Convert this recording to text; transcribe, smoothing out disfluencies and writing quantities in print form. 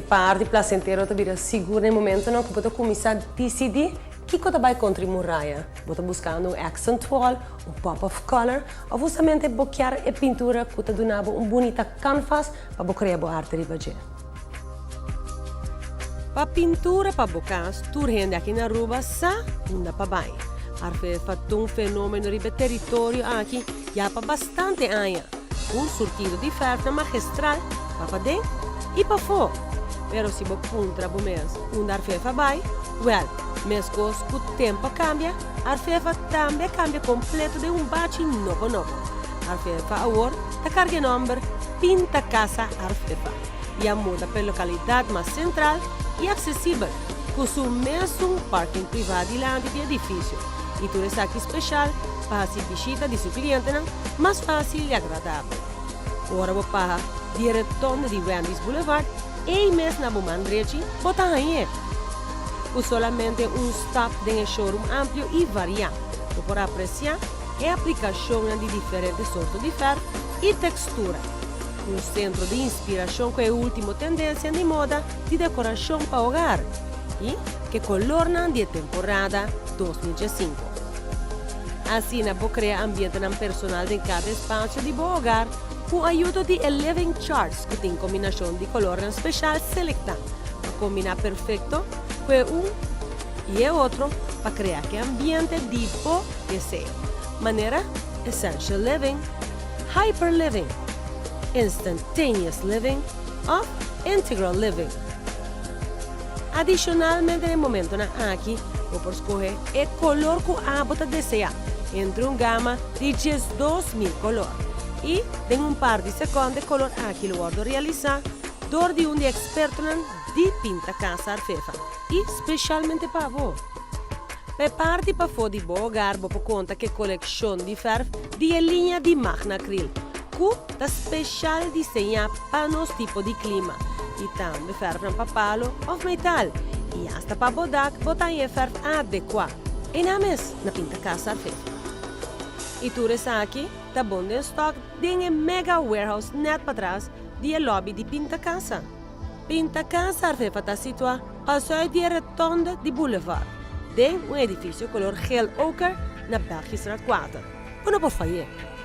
parte placentero te vira seguro nel momento no che poter cominciare a decidere che cosa vai contro in muraglia. Poter buscando un accent wall, un pop of color, o justamente bocchiare e pintura che ti donava un bonita canvas per creare arte di bagè. Pa pintura pa bocas, tu rende aqui na Aruba sa unda pa bai. Arfe fatto un fenomeno di territorio aqui já pa bastante anni. Un surtido di ferro magistral pa dentro e pa fora. Pero se você puntra bo mês, arfe fa bai, well, mês com o tempo cambia, arfe fa também cambia completo de um baci novo. Arfe fa agora, ta carga number, pinta casa arfe fa. E a muda per localidade mais central e acessível, com o mesmo parking privado diante do edifício. E tudo isso aqui especial para a visita de seu cliente mais fácil e agradável. Ora vou para direção de Wendy's Boulevard e mesmo na Bumandrechi, botar aí. Com solamente um stop de showroom amplo e variado, para apreciar a aplicação de diferentes sortes de ferro e textura. Um centro de inspiração com a última tendência de moda de decoração para hogar e que colorna de temporada 2005. Assim, vou criar ambiente personal em cada espaço de bom hogar com a ajuda de 11 charts que tem combinação de color especial selecta para combinar perfeito com e o outro para criar que ambiente de bom desejo. Maneira Essential Living, Hyper Living, Instantaneous Living ou Integral Living. Adicionalmente, no momento aqui, vou escolher o color que a você deseja entre uma gama de 12.000 colores. E, em um par de segundos, color aqui lo vou realizar door de experto de pinta casa arfefa e especialmente para você. Per parte para fora de bom hogar, vou conta que coleção de ferro de linha de Magna Acryl que é special disegnata para nosso tipo de clima e também ferro para palo ou metal e hasta para botar em ferro adequado e na mes na pinta casa arfefa. E tudo isso aqui está bom de estoque de um mega warehouse net para trás de lobby de pinta casa. Pinta casa arfefa está situada passou de Rotonda de Boulevard, de um edifício color geel ocher na Belgistraat 4. Não pode falhar.